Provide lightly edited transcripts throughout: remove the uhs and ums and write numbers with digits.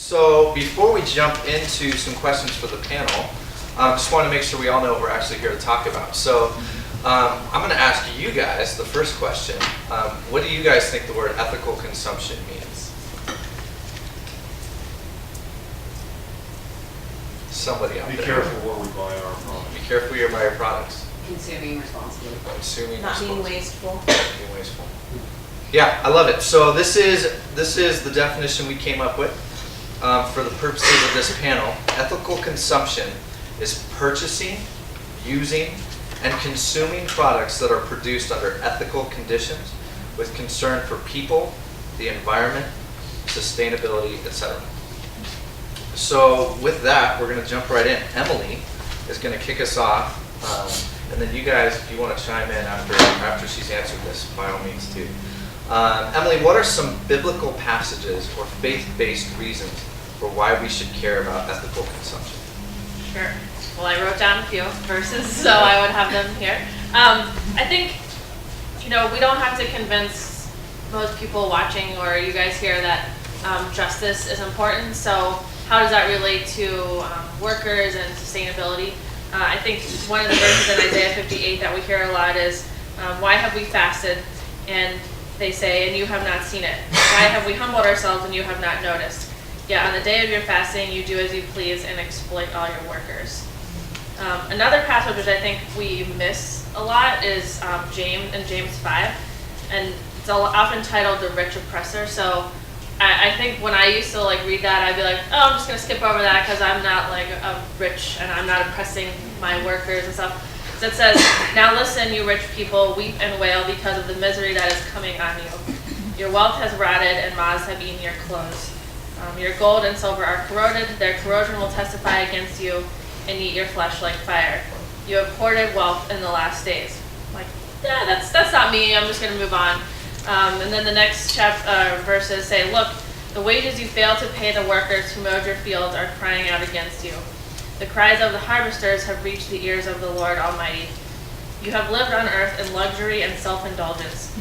So before we jump into some questions for the panel, I just want to make sure we all know what we're actually here to talk about. So I'm going to ask you guys the first question. What do you guys think the word ethical consumption means? Somebody out there. Be careful where we buy our products. Be careful where you buy your products. Consuming responsibly. Consuming Not being responsibly. wasteful. Being wasteful. Yeah, I love it. So this is the definition we came up with for the purposes of this panel. Ethical consumption is purchasing, using, and consuming products that are produced under ethical conditions with concern for people, the environment, sustainability, etc. So with that, we're going to jump right in. Emily is going to kick us off, and then you guys, if you want to chime in after she's answered this, by all means too. Emily, what are some biblical passages or faith-based reasons for why we should care about ethical consumption? Sure. Well, I wrote down a few verses, so I would have them here. I think, we don't have to convince most people watching or you guys here that justice is important. So how does that relate to workers and sustainability? I think one of the verses in Isaiah 58 that we hear a lot is, why have we fasted? And they say, and you have not seen it. Why have we humbled ourselves and you have not noticed? Yet on the day of your fasting, you do as you please and exploit all your workers. Another passage which I think we miss a lot is James 5, and it's often titled "The Rich Oppressor." So I think when I used to read that, I'd be like, oh, I'm just gonna skip over that because I'm not a rich and I'm not oppressing my workers and stuff. So it says, "Now listen, you rich people, weep and wail because of the misery that is coming on you. Your wealth has rotted and moths have eaten your clothes. Your gold and silver are corroded. Their corrosion will testify against you and eat your flesh like fire. You have hoarded wealth in the last days." That's not me. I'm just going to move on. And then the next verses say, "Look, the wages you fail to pay the workers who mowed your fields are crying out against you. The cries of the harvesters have reached the ears of the Lord Almighty. You have lived on earth in luxury and self-indulgence.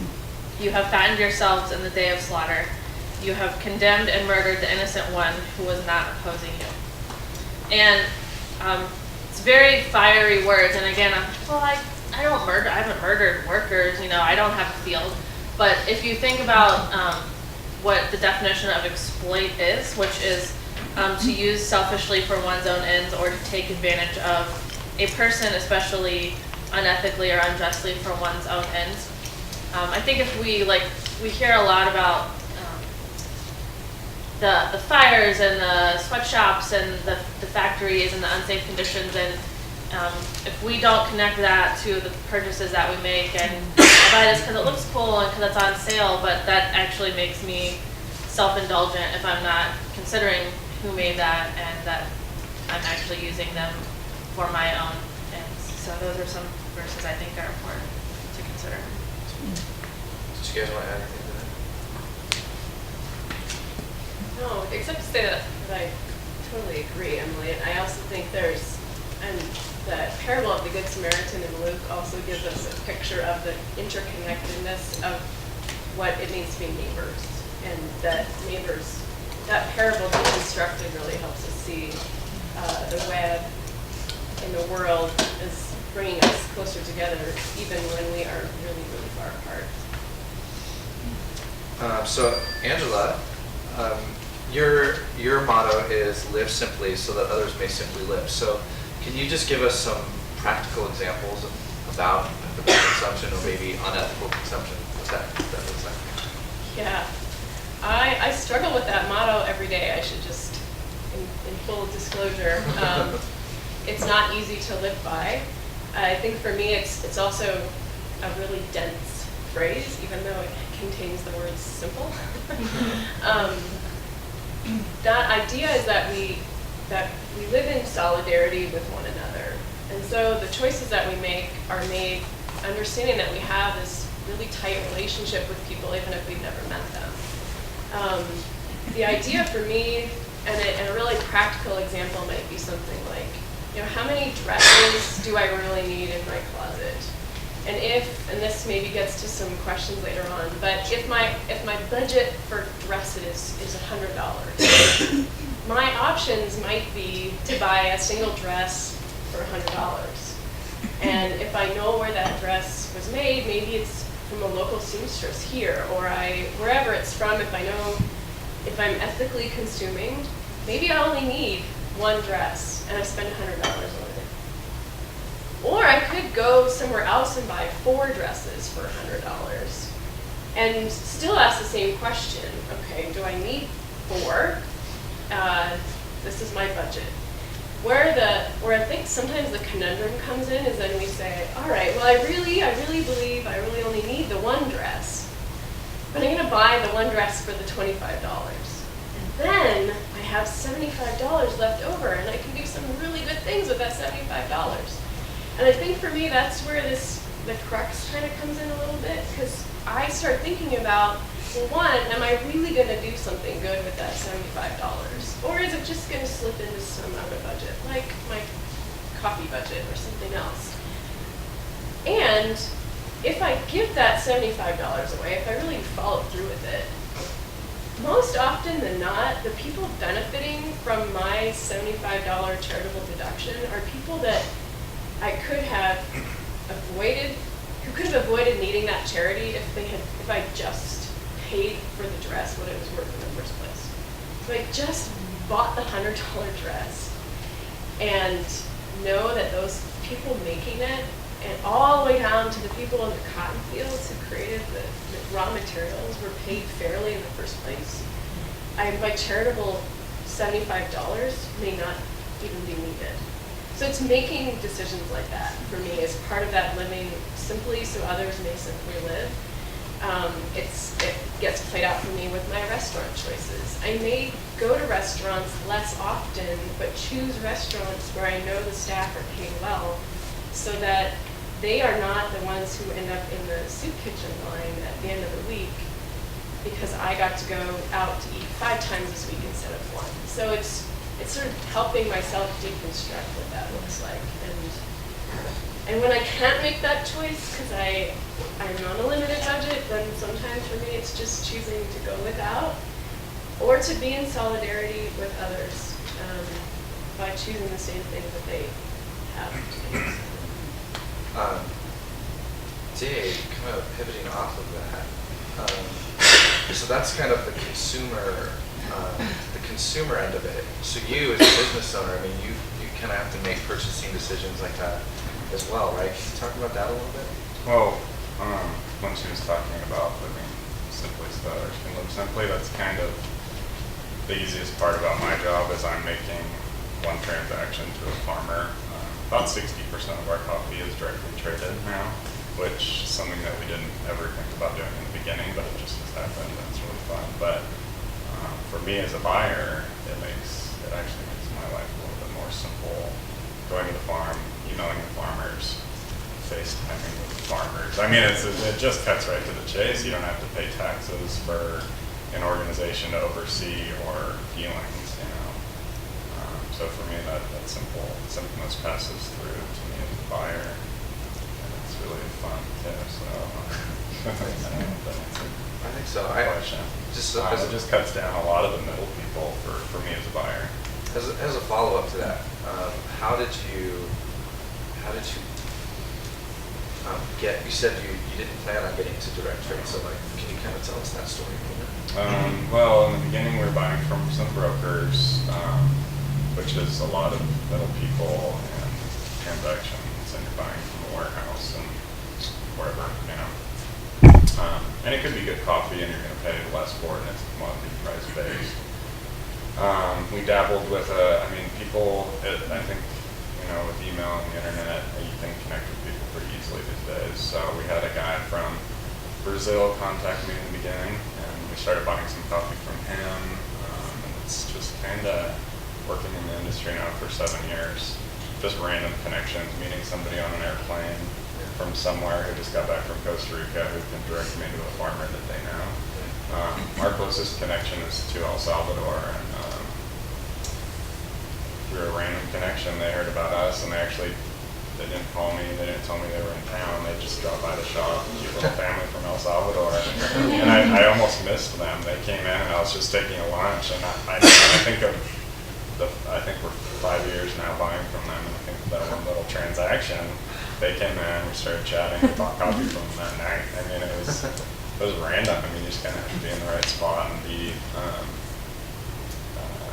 You have fattened yourselves in the day of slaughter. You have condemned and murdered the innocent one who was not opposing you." And it's very fiery words. And again, I don't murder. I haven't murdered workers. I don't have a field. But if you think about what the definition of exploit is, which is to use selfishly for one's own ends or to take advantage of a person, especially unethically or unjustly for one's own ends. I think if we hear a lot about the fires and the sweatshops and the factories and the unsafe conditions, and if we don't connect that to the purchases that we make, and I buy this because it looks cool and because it's on sale, but that actually makes me self-indulgent if I'm not considering who made that and that I'm actually using them for my own ends. So those are some verses I think are important to consider. Did you guys want to add anything to that? No, except to say that I totally agree, Emily. And I also think and the parable of the Good Samaritan in Luke also gives us a picture of the interconnectedness of what it means to be neighbors. And that parable deconstructed really helps us see the web in the world is bringing us closer together, even when we are really, really far apart. So Angela, your motto is live simply so that others may simply live. So can you just give us some practical examples about ethical consumption or maybe unethical consumption? What that looks like? Yeah. I struggle with that motto every day. I should just, in full disclosure, it's not easy to live by. I think for me it's also a really dense phrase, even though it contains the word simple. That idea is that we live in solidarity with one another. And so the choices that we make are made understanding that we have this really tight relationship with people even if we've never met them. The idea for me, and a really practical example might be something like, how many dresses do I really need in my closet? And this maybe gets to some questions later on, but if my budget for dresses is $100, options might be to buy a single dress for $100. And if I know where that dress was made, maybe it's from a local seamstress here, or wherever it's from. If I know, if I'm ethically consuming, maybe I only need one dress and I spend $100 on it. Or I could go somewhere else and buy 4 dresses for $100 and still ask the same question. Okay, do I need 4? This is my budget. Where I think sometimes the conundrum comes in is then we say, all right, well, I really believe I really only need the one dress, but I'm gonna buy the one dress for the $25. And then I have $75 left over and I can do some really good things with that $75. And I think for me, that's where the crux kind of comes in a little bit, because I start thinking about, well, one, am I really going to do something good with that $75? Or is it just going to slip into some other budget, like my coffee budget or something else? And if I give that $75 away, if I really follow through with it, most often than not, the people benefiting from my $75 charitable deduction are people that I could have avoided, who could have avoided needing that charity if I just paid for the dress what it was worth in the first place. If I just bought the $100 dress and know that those people making it, and all the way down to the people in the cotton fields who created the raw materials, were paid fairly in the first place, my charitable $75 may not even be needed. So it's making decisions like that for me as part of that living simply so others may simply live. It gets played out for me with my restaurant choices. I may go to restaurants less often, but choose restaurants where I know the staff are paid well, so that they are not the ones who end up in the soup kitchen line at the end of the week because I got to go out to eat 5 times this week instead of 1. So it's sort of helping myself deconstruct what that looks like. And when I can't make that choice because I'm on a limited budget, then sometimes for me it's just choosing to go without or to be in solidarity with others by choosing the same things that they have to use. Dave, kind of pivoting off of that. So that's kind of the consumer end of it. So you as a business owner, I mean, you kind of have to make purchasing decisions like that as well, right? Can you talk about that a little bit? Well, when she was talking about living simply so that others can live simply, that's kind of the easiest part about my job is I'm making one transaction to a farmer. About 60% of our coffee is directly traded now, which is something that we didn't ever think about doing in the beginning, but it just has happened. It's really fun. But for me as a buyer, it actually makes my life a little bit more simple. Going to the farm, emailing the farmers, FaceTiming with the farmers. I mean, it just cuts right to the chase. You don't have to pay taxes for an organization to oversee or dealings, you know. So for me, that's simple. Something that passes through to me as a buyer, and it's really fun too. So I think so. It just cuts down a lot of the middle people for me as a buyer. As a follow-up to that, how did you get? You said you didn't plan on getting to direct trade. So like, can you kind of tell us that story a little bit? Well, in the beginning, we were buying from some brokers, which is a lot of middle people and transactions, and you're buying from a warehouse and wherever, you know. And it could be good coffee, and you're going to pay less for it, and it's commodity price based. We dabbled with, people, I think, you know, with email and the internet, you can connect with people pretty easily these days. So we had a guy from Brazil contact me in the beginning, and we started buying some coffee from him. And it's just kind of working in the industry now for 7 years. Just random connections, meeting somebody on an airplane from somewhere who just got back from Costa Rica who can direct me to a farmer that they know. Our closest connection is to El Salvador, and through a random connection they heard about us, and they didn't call me, they didn't tell me they were in town, they just dropped by the shop, cute little family from El Salvador, and I almost missed them. They came in and I was just taking a lunch, and I think of the they came in, we started chatting, we bought coffee from them that night. I mean, it was random. I mean, you just kind of have to be in the right spot and be,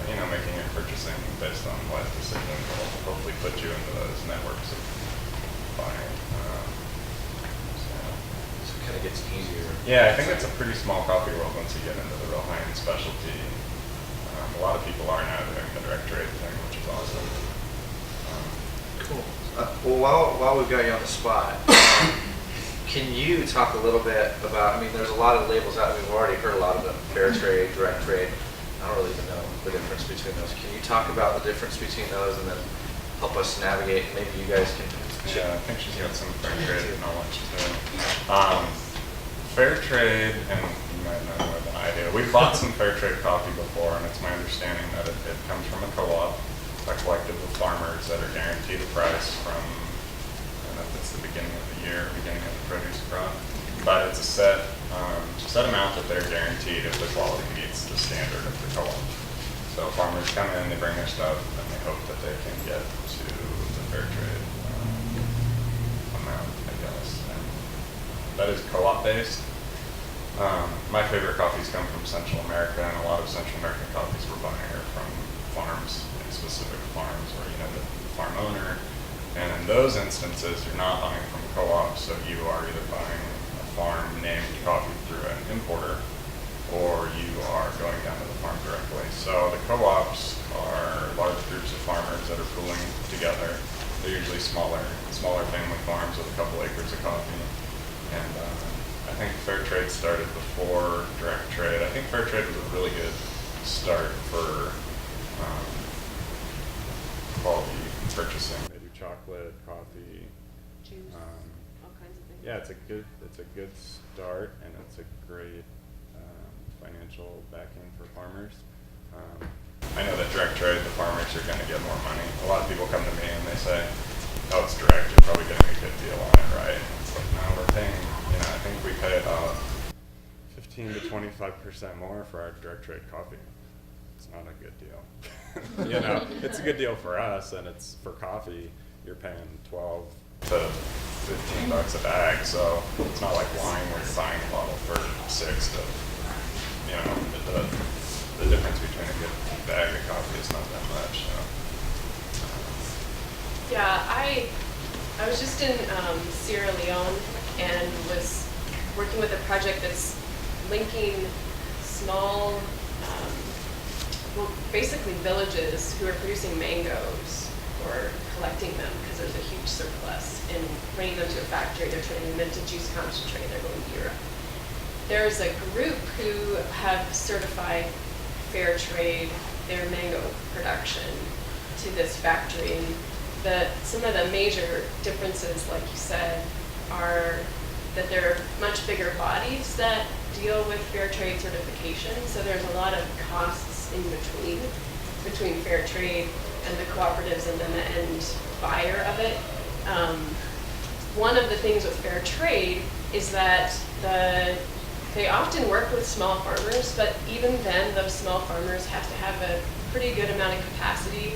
you know, making your purchasing based on life decisions will hopefully put you into those networks of buying. So it kind of gets easier. Yeah, I think it's a pretty small coffee world once you get into the real high-end specialty. A lot of people are now doing the direct trade thing, which is awesome. Cool. Well, while we've got you on the spot, can you talk a little bit about, I mean, there's a lot of labels out, we've already heard a lot of them, fair trade, direct trade. I don't really even know the difference between those. Can you talk about the difference between those and then help us navigate? Maybe you guys can. Yeah, I think she's got some fair trade knowledge too. Fair trade, and you might know more than I do. We've bought some fair trade coffee before, and it's my understanding that it comes from a co-op, a collective of farmers that are guaranteed a price from, I don't know if it's the beginning of the year, beginning of the produce crop, but it's a set amount that they're guaranteed if the quality meets the standard of the co-op. So farmers come in, they bring their stuff, and they hope that they can get to the fair trade amount, I guess. And that is co-op based. My favorite coffees come from Central America, and a lot of Central American coffees we're buying are from farms, specific farms, where you know the farm owner. And in those instances, you're not buying from co-op, so you are either buying a farm named coffee through an importer, or you are going down to the farm directly. So the co-ops are large groups of farmers that are pooling together. They're usually smaller family farms with a couple acres of coffee. And I think fair trade started before direct trade. I think fair trade was a really good start for quality purchasing. They do chocolate, coffee, Juice, all kinds of things. yeah, it's a good start, and it's a great financial backing for farmers. I know that direct trade, the farmers are going to get more money. A lot of people come to me and they say, "Oh, it's direct. You're probably getting a good deal on it, right?" It's like, no, we're paying. You know, I think we pay about 15 to 25% more for our direct trade coffee. It's not a good deal. You know, it's a good deal for us, and it's for coffee. You're paying 12 to 15 bucks a bag, so it's not like wine where you're buying a bottle for 6 to, you know, the difference between a good bag of coffee is not that much. So. Yeah, I was just in Sierra Leone and was working with a project that's linking small, well, basically villages who are producing mangoes or collecting them because there's a huge surplus and bringing them to a factory. They're turning them into juice concentrate. They're going to Europe. There's a group who have certified fair trade their mango production to this factory. And some of the major differences, like you said, are that there are much bigger bodies that deal with fair trade certification. So there's a lot of costs in between fair trade and the cooperatives and then the end buyer of it. One of the things with fair trade is that they often work with small farmers, but even then, those small farmers have to have a pretty good amount of capacity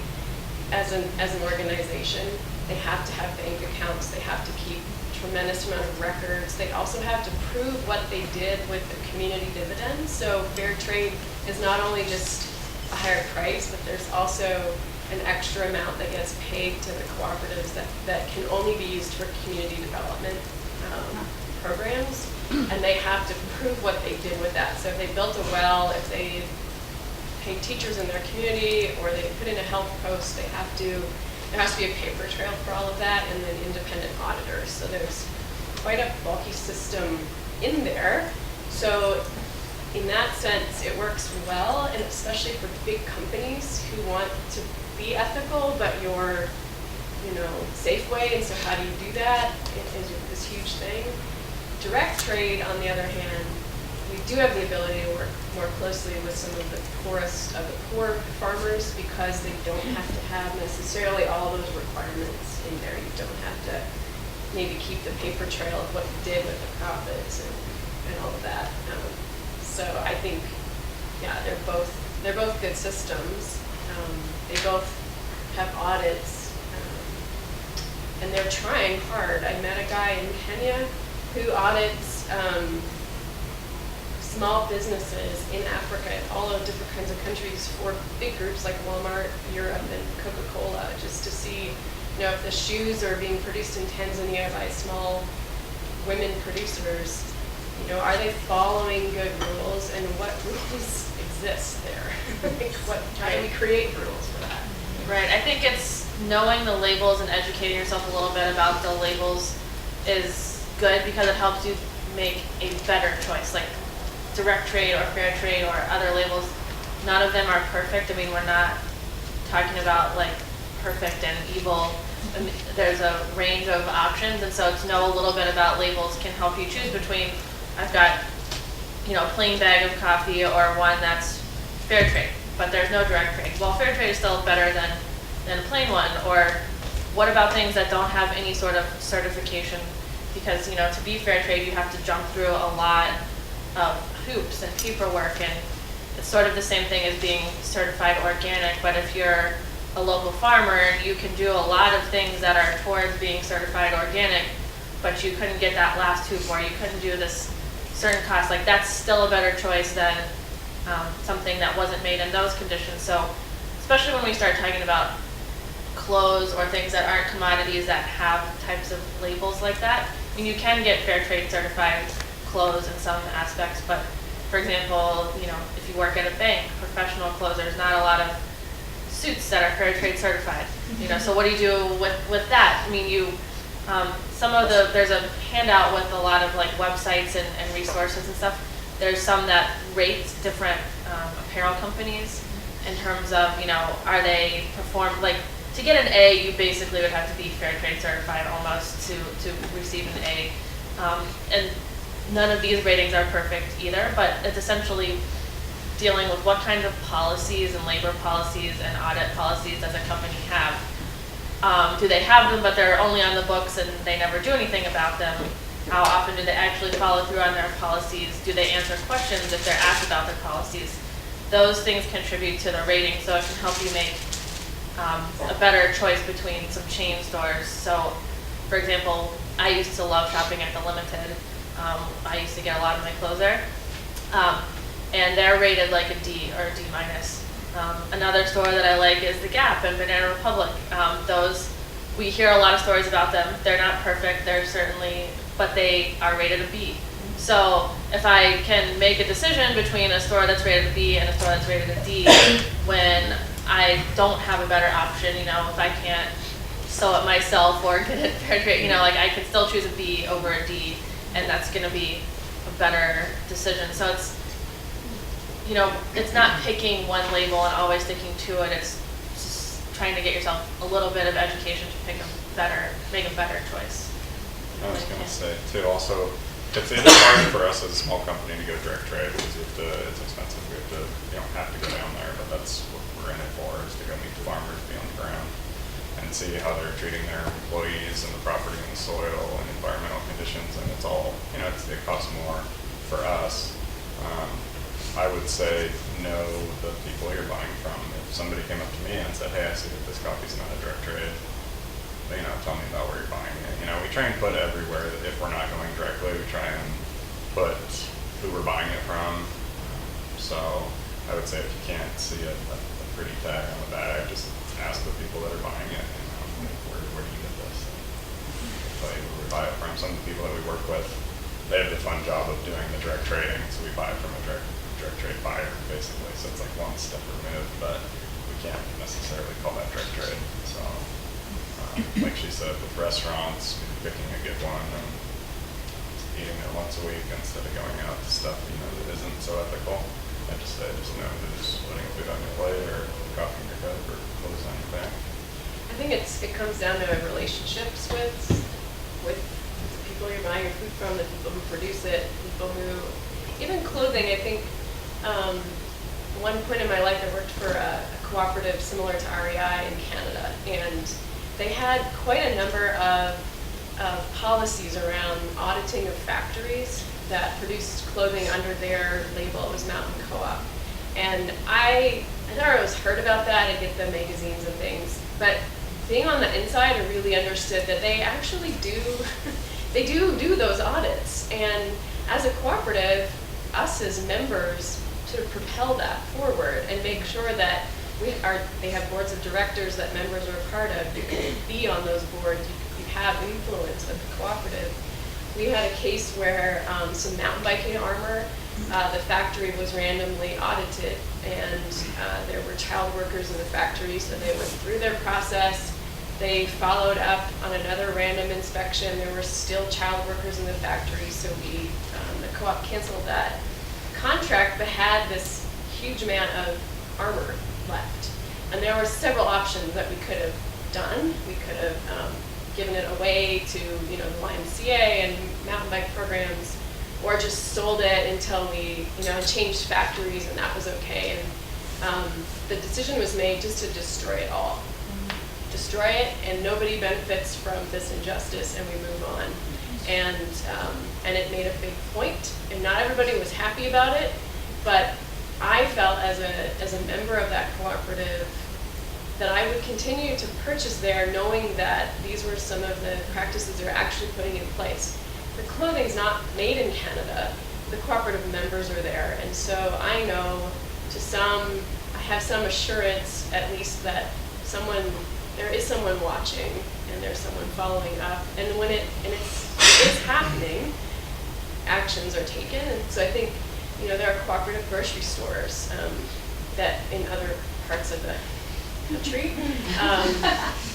as an organization. They have to have bank accounts. They have to keep a tremendous amount of records. They also have to prove what they did with the community dividends. So fair trade is not only just a higher price, but there's also an extra amount that gets paid to the cooperatives that can only be used for community development programs. And they have to prove what they did with that. So if they built a well, if they paid teachers in their community, or they put in a health post, there has to be a paper trail for all of that, and then independent auditors. So there's quite a bulky system in there. So in that sense, it works well, and especially for big companies who want to be ethical, but you're, Safeway, and so how do you do that? It is this huge thing. Direct trade, on the other hand, we do have the ability to work more closely with some of the poorest of the poor farmers because they don't have to have necessarily all those requirements in there. You don't have to maybe keep the paper trail of what you did with the profits and all of that. So I think, yeah, they're both good systems. They both have audits, and they're trying hard. I met a guy in Kenya who audits small businesses in Africa, all of different kinds of countries for big groups like Walmart, Europe, and Coca-Cola, just to see, if the shoes are being produced in Tanzania by small women producers, are they following good rules, and what rules exist there? How do we create rules for that? Right, I think it's knowing the labels and educating yourself a little bit about the labels is good because it helps you make a better choice. Like direct trade or fair trade or other labels, none of them are perfect. I mean, we're not talking about like perfect and evil. I mean, there's a range of options, and so to know a little bit about labels can help you choose between, I've got, a plain bag of coffee or one that's fair trade, but there's no direct trade. Well, fair trade is still better than a plain one. Or what about things that don't have any sort of certification? Because, to be fair trade, you have to jump through a lot of hoops and paperwork, and it's sort of the same thing as being certified organic. But if you're a local farmer, you can do a lot of things that are towards being certified organic, but you couldn't get that last hoop, or you couldn't do this certain cost. Like that's still a better choice than something that wasn't made in those conditions. So especially when we start talking about clothes or things that aren't commodities that have types of labels like that, I mean, you can get fair trade certified clothes in some aspects, but for example, if you work at a bank, professional clothes, there's not a lot of suits that are fair trade certified. So what do you do with that? I mean, there's a handout with a lot of like websites and resources and stuff. There's some that rate different apparel companies in terms of, are they like to get an A, you basically would have to be fair trade certified almost to receive an A. And none of these ratings are perfect either, but it's essentially dealing with what kinds of policies and labor policies and audit policies does a company have. Do they have them, but they're only on the books and they never do anything about them? How often do they actually follow through on their policies? Do they answer questions if they're asked about their policies? Those things contribute to the rating, so it can help you make a better choice between some chain stores. So, for example, I used to love shopping at the Limited. I used to get a lot of my clothes there. And they're rated like a D or a D minus. Another store that I like is the Gap and Banana Republic. We hear a lot of stories about them. They're not perfect, but they are rated a B. So if I can make a decision between a store that's rated a B and a store that's rated a D, when I don't have a better option, if I can't sew it myself or get it fair trade, like I can still choose a B over a D, and that's going to be a better decision. So it's not picking one label and always sticking to it. It's just trying to get yourself a little bit of education to make a better choice. I was going to say too, also, it's hard for us as a small company to go direct trade because it's expensive. We have to go down there, but that's what we're in it for, is to go meet the farmers, be on the ground, and see how they're treating their employees and the property and the soil and environmental conditions. And it's all, it costs more for us. I would say know the people you're buying from. If somebody came up to me and said, hey, I see that this coffee's not a direct trade, tell me about where you're buying it. We try and put everywhere that if we're not going directly, we try and put who we're buying it from. So I would say if you can't see a pretty tag on the bag, just ask the people that are buying it, where do you get this? They'll tell you where we buy it from. Some of the people that we work with, they have the fun job of doing the direct trading, so we buy it from a direct trade buyer, basically. So it's like one step removed, but we can't necessarily call that direct trade. So, like she said, with restaurants, picking a good one and eating it once a week instead of going out to stuff that isn't so ethical. I just know who's putting food on your plate or coffee in your cup or clothes on your back. I think it comes down to relationships with the people you're buying your food from, the people who produce it, people who, even clothing. I think one point in my life I worked for a cooperative similar to REI in Canada, and they had quite a number of policies around auditing of factories that produced clothing under their label. It was Mountain Co-op. And I never always heard about that. I get the magazines and things, but being on the inside, I really understood that they actually do, they do those audits. And as a cooperative, us as members sort of propel that forward and make sure that they have boards of directors that members are a part of. You can be on those boards, you have influence with the cooperative. We had a case where some mountain biking armor, the factory was randomly audited, and there were child workers in the factory, so they went through their process. They followed up on another random inspection. There were still child workers in the factory, so the co-op canceled that contract, but had this huge amount of armor left. And there were several options that we could have done. We could have given it away to the YMCA and mountain bike programs, or just sold it until we changed factories, and that was okay. And the decision was made just to destroy it all. Destroy it, and nobody benefits from this injustice, and we move on. And it made a big point, and not everybody was happy about it, but I felt as a member of that cooperative that I would continue to purchase there, knowing that these were some of the practices they're actually putting in place. The clothing's not made in Canada. The cooperative members are there, and so I know I have some assurance at least that there is someone watching, and there's someone following up, and it's happening, actions are taken. And so I think there are cooperative grocery stores that in other parts of the country,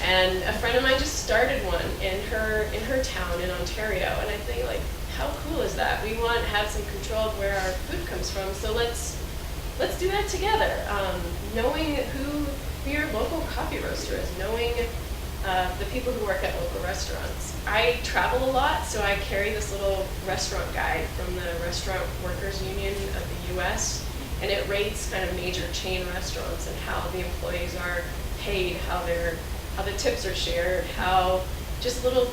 and a friend of mine just started one in her town in Ontario, and I think, like, how cool is that? We want to have some control of where our food comes from, so let's do that together. Knowing who your local coffee roaster is, knowing the people who work at local restaurants. I travel a lot, so I carry this little restaurant guide from the Restaurant Workers Union of the U.S., and it rates kind of major chain restaurants and how the employees are paid, how the tips are shared, how just little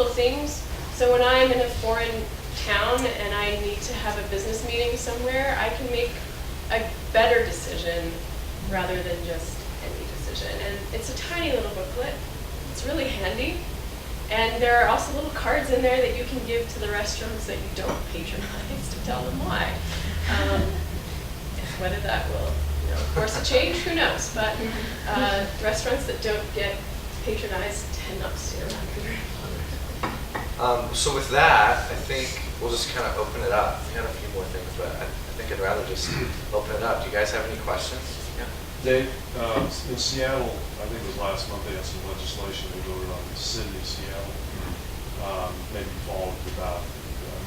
things. So when I'm in a foreign town and I need to have a business meeting somewhere, I can make a better decision rather than just any decision. And it's a tiny little booklet. It's really handy. And there are also little cards in there that you can give to the restaurants that you don't patronize to tell them why. Whether that will, force a change, who knows? But restaurants that don't get patronized tend not to stay around for very long. So with that, I think we'll just kind of open it up. We had a few more things, but I think I'd rather just open it up. Do you guys have any questions? Yeah. Dave, in Seattle, I think it was last month, they had some legislation they voted on in the city of Seattle. Maybe fall to about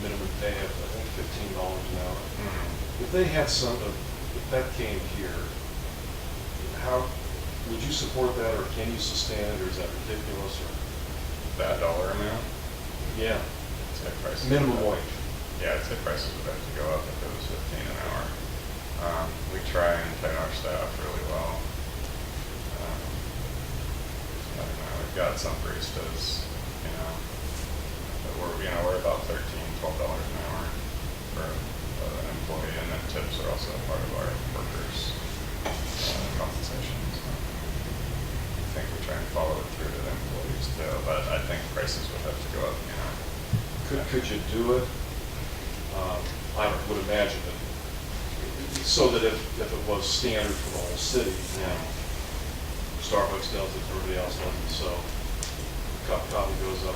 minimum pay of, I think, $15 an hour. If they had if that came here, how would you support that, or can you sustain it, or is that ridiculous, or? That dollar amount? Yeah. I'd say prices. Minimum wage. Yeah, I'd say prices would have to go up if it was 15 an hour. We try and pay our staff really well. I don't know, we've got some baristas, but we're about $13, $12 an hour for an employee, and then tips are also part of our workers' compensation. So I think we try and follow it through to the employees too, but I think prices would have to go up, Could you do it? I would imagine that, so that if it was standard for the whole city, Starbucks does it, everybody else does it, so cup of coffee goes up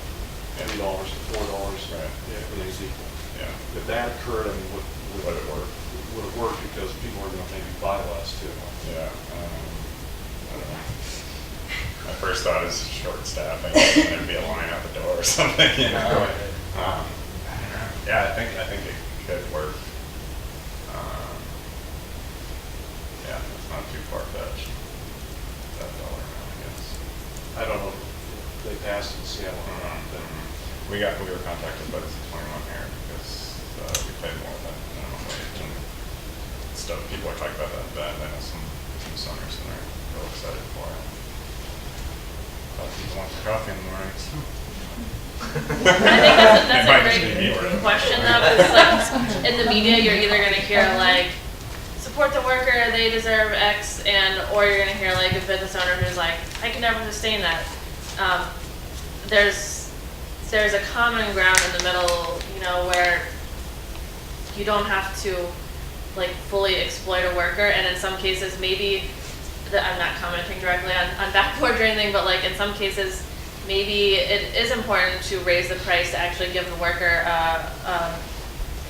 $3 to $4, Right. Everything's equal. Yeah. If that occurred, I mean, Would it work? Would it work, because people are going to maybe buy less too? Yeah. I don't know. My first thought is short staffing, and there'd be a line out the door or something, Right. Yeah, I think it could work. Yeah, it's not too far-fetched, that dollar amount, I guess. I don't know if they passed in Seattle or not. We were contacted by the 21 here because we paid more than minimum wage, and stuff. People are talking about that. I know some owners, and they're real excited for it. A lot of people want their coffee in the morning. So. I think that's It might a just be me great or- question though, because like in the media, you're either gonna hear like support the worker, they deserve X, or you're gonna hear like a business owner who's like, I can never sustain that. There's a common ground in the middle, where you don't have to like fully exploit a worker, and in some cases maybe, I'm not commenting directly on backboard or anything, but like in some cases, maybe it is important to raise the price to actually give the worker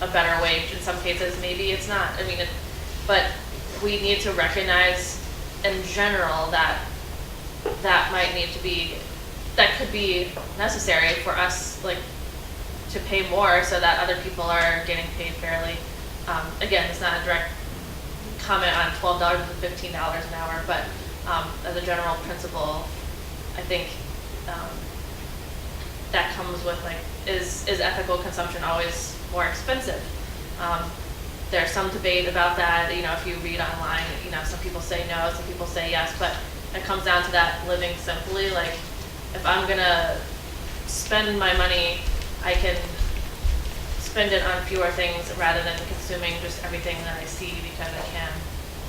a better wage. In some cases, maybe it's not. But we need to recognize in general that could be necessary for us like to pay more so that other people are getting paid fairly. Again, it's not a direct comment on $12 and $15 an hour, but as a general principle, I think that comes with like, is ethical consumption always more expensive? There's some debate about that. If you read online, some people say no, some people say yes, but it comes down to that living simply. Like, if I'm gonna spend my money, I can spend it on fewer things rather than consuming just everything that I see because I can,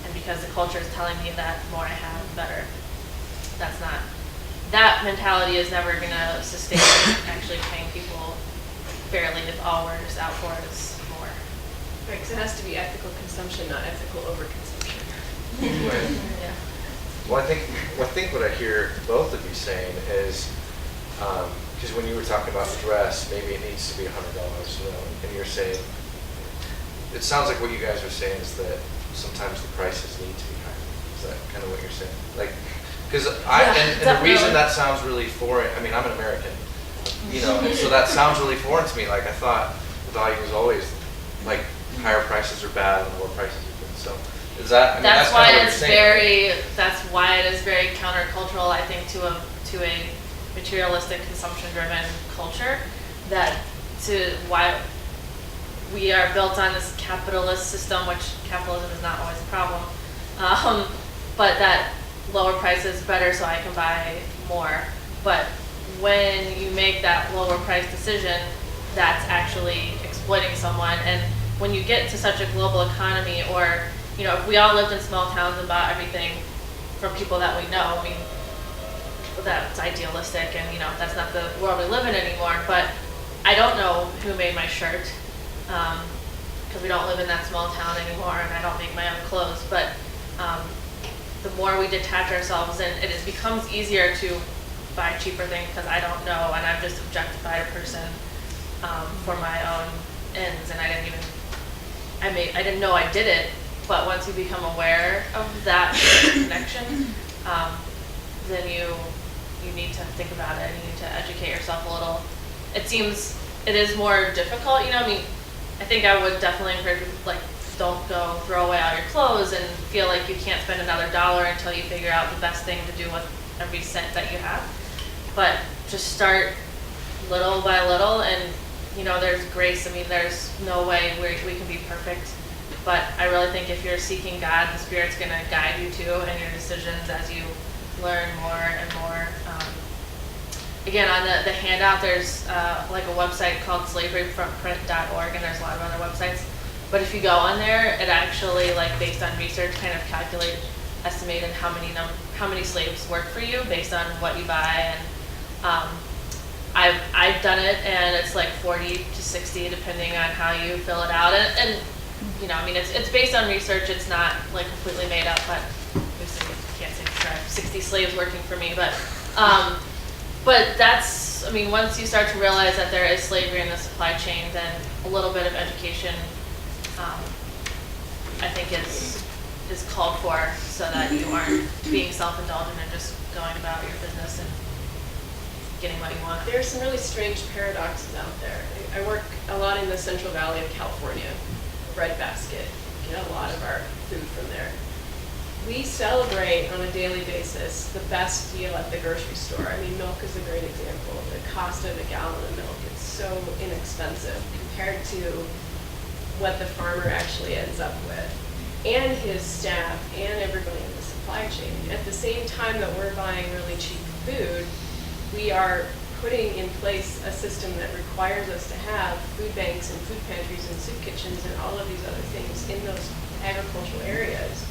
and because the culture is telling me that the more I have, the better. That mentality is never gonna sustain actually paying people fairly if all we're just out for is more. Right, because it has to be ethical consumption, not ethical overconsumption. Right. Yeah. Well, I think what I hear both of you saying is, because when you were talking about the dress, maybe it needs to be $100, and you're saying, it sounds like what you guys are saying is that sometimes the prices need to be higher. Is that kind of what you're saying? Like, because and the reason that sounds really foreign, I'm an American, and so that sounds really foreign to me. Like, I thought the value was always like higher prices are bad and lower prices are good. So is that? That's kind why of what it's you're saying, right? That's why it is very countercultural, I think, to a materialistic, consumption-driven culture. Why we are built on this capitalist system, which capitalism is not always a problem, but that lower price is better so I can buy more. But when you make that lower price decision, that's actually exploiting someone. And when you get to such a global economy, or if we all lived in small towns and bought everything from people that we know, that's idealistic, and that's not the world we live in anymore. But I don't know who made my shirt, because we don't live in that small town anymore, and I don't make my own clothes. But the more we detach ourselves, and it becomes easier to buy cheaper things because I don't know, and I've just objectified a person for my own ends, and I didn't know I did it. But once you become aware of that connection, then you need to think about it, and you need to educate yourself a little. It is more difficult, I think I would definitely encourage people, like, don't go throw away all your clothes and feel like you can't spend another $1 until you figure out the best thing to do with every cent that you have. But just start little by little, and there's grace. There's no way we can be perfect, but I really think if you're seeking God, the Spirit's gonna guide you too in your decisions as you learn more and more. Again, on the handout, there's like a website called slaveryfrontprint.org, and there's a lot of other websites. But if you go on there, it actually, like, based on research, kind of estimated how many slaves work for you based on what you buy. And I've done it, and it's like 40 to 60 depending on how you fill it out. And it's based on research. It's not like completely made up, but obviously I can't say for sure I have 60 slaves working for me. But that's, once you start to realize that there is slavery in the supply chain, then a little bit of education, I think is called for, so that you aren't being self-indulgent and just going about your business and getting what you want. There are some really strange paradoxes out there. I work a lot in the Central Valley of California, breadbasket, get a lot of our food from there. We celebrate on a daily basis the best deal at the grocery store. Milk is a great example. The cost of a gallon of milk is so inexpensive compared to what the farmer actually ends up with, and his staff, and everybody in the supply chain. At the same time that we're buying really cheap food, we are putting in place a system that requires us to have food banks and food pantries and soup kitchens and all of these other things in those agricultural areas.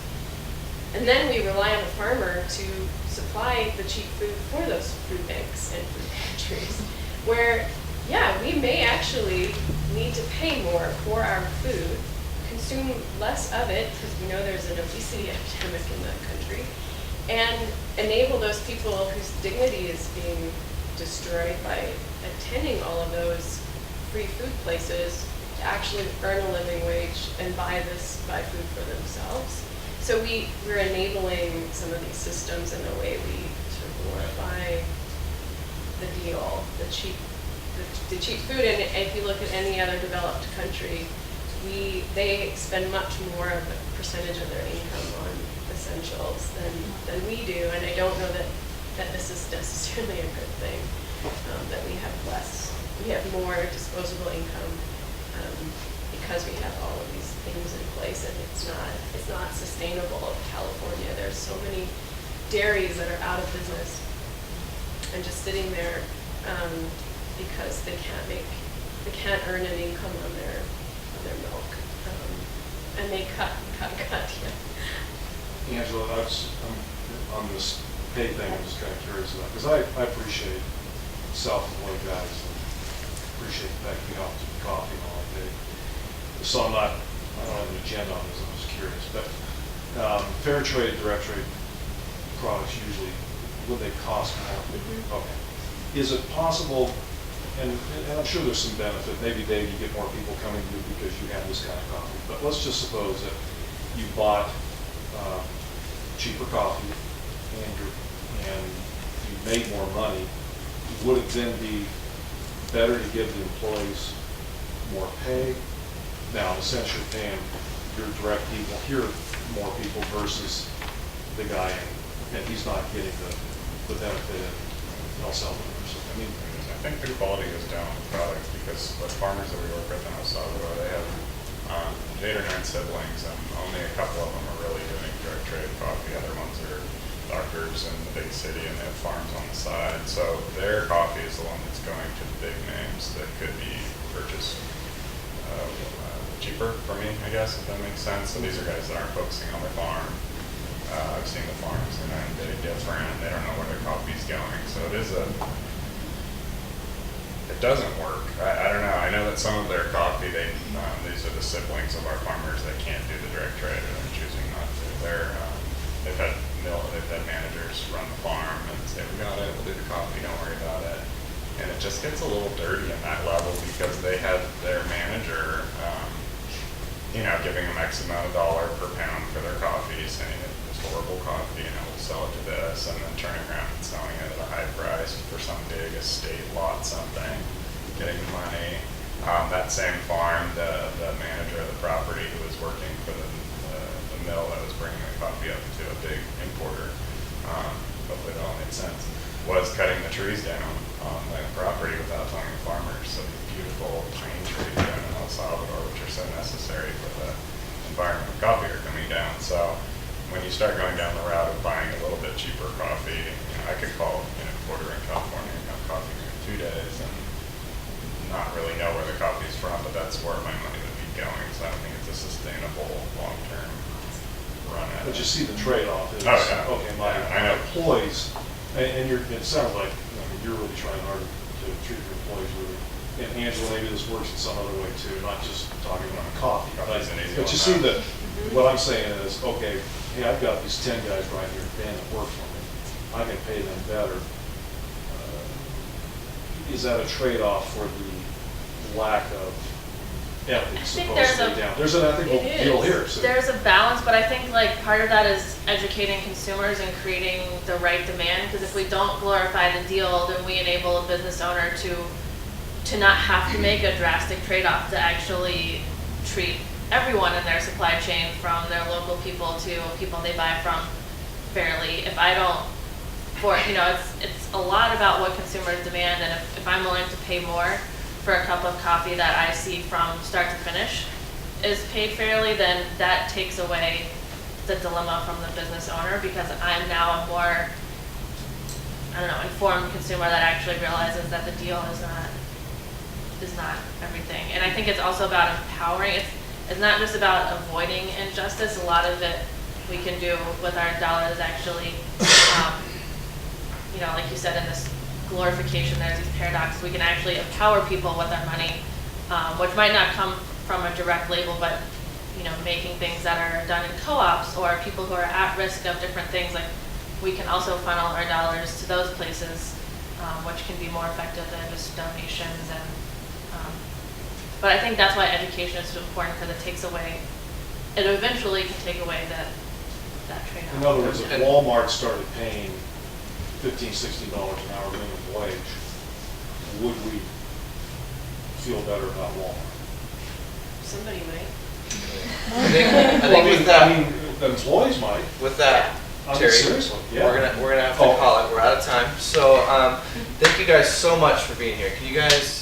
And then we rely on the farmer to supply the cheap food for those food banks and food pantries, where, yeah, we may actually need to pay more for our food, consume less of it, because we know there's an obesity epidemic in the country, and enable those people whose dignity is being destroyed by attending all of those free food places to actually earn a living wage and buy food for themselves. So we're enabling some of these systems in the way we sort of glorify the deal, the cheap food. And if you look at any other developed country, they spend much more of a percentage of their income on essentials than we do. And I don't know that this is necessarily a good thing, that we have more disposable income because we have all of these things in place, and it's not sustainable in California. There's so many dairies that are out of business and just sitting there because they can't earn an income on their milk, and they cut. Yeah. Angela, I'm on this pay thing, I'm just kind of curious about, because I appreciate self-employed guys, and appreciate the fact that you have to do coffee all day. So I don't have an agenda on this, I'm just curious. But fair trade, direct trade products usually, would they cost more? Mm-hmm. Okay. Is it possible, and I'm sure there's some benefit, maybe Dave, you get more people coming to you because you have this kind of coffee, but let's just suppose that you bought cheaper coffee and you made more money. Would it then be better to give the employees more pay? Now, essentially paying your direct people here more people versus the guy and he's not getting the benefit in El Salvador or something. I mean, I think the quality goes down with the product because the farmers that we work with in El Salvador, they have 8 or 9 siblings, and only a couple of them are really doing direct trade coffee. Other ones are doctors in the big city, and they have farms on the side. So their coffee is the one that's going to the big names that could be purchased cheaper for me, I guess, if that makes sense. So these are guys that aren't focusing on their farm. I've seen the farms, and they're very different. They don't know where their coffee's going. So it doesn't work. I don't know. I know that some of their coffee, these are the siblings of our farmers that can't do the direct trade, and they're choosing not to. They've had managers run the farm and say, we got it, we'll do the coffee, don't worry about it. And it just gets a little dirty in that level because they had their manager, giving them X amount of dollar per pound for their coffee, saying it's horrible coffee, we'll sell it to this, and then turning around and selling it at a high price for some big estate lot something, getting the money. That same farm, the manager of the property who was working for the mill that was bringing the coffee up to a big importer, hopefully that all made sense, was cutting the trees down on the property without telling the farmers. So these beautiful pine trees down in El Salvador, which are so necessary for the environment of coffee, are coming down. So when you start going down the route of buying a little bit cheaper coffee, I could call Porter in California and have coffee in 2 days and not really know where the coffee is from, but that's where my money would be going. So I don't think it's a sustainable long-term run at it. but you see the trade-off is, Oh, yeah. okay, my Yeah, I know. employees, and it sounds like you're really trying hard to treat your employees really. And Angela, maybe this works in some other way too, not just talking about coffee. Coffee's an easy But one you see now. that, what I'm saying is, okay, hey, I've got these 10 guys right here in band that work for me. I can pay them better. Is that a trade-off for the lack of ethics I think there's supposedly a- down? There's an ethical It is. deal here. So There's a balance, but I think like part of that is educating consumers and creating the right demand. Because if we don't glorify the deal, then we enable a business owner to not have to make a drastic trade-off to actually treat everyone in their supply chain, from their local people to people they buy from, fairly. If I don't, it's a lot about what consumers demand, and if I'm willing to pay more for a cup of coffee that I see from start to finish is paid fairly, then that takes away the dilemma from the business owner, because I'm now a more, informed consumer that actually realizes that the deal is not everything. And I think it's also about empowering. it's not just about avoiding injustice. A lot of it we can do with our dollars actually, like you said, in this glorification, there's these paradoxes. We can actually empower people with our money, which might not come from a direct label, but making things that are done in co-ops or people who are at risk of different things, like we can also funnel our dollars to those places, which can be more effective than just donations. And but I think that's why education is so important, because it takes away, it eventually can take away that trade-off. In other words, if Walmart started paying $15, $16 an hour minimum wage, would we feel better about Walmart? Somebody might. I think with that, I mean, the employees might. with that, I mean, Terry, seriously, yeah. we're gonna have to call it. We're out of time. So thank you guys so much for being here. Can you guys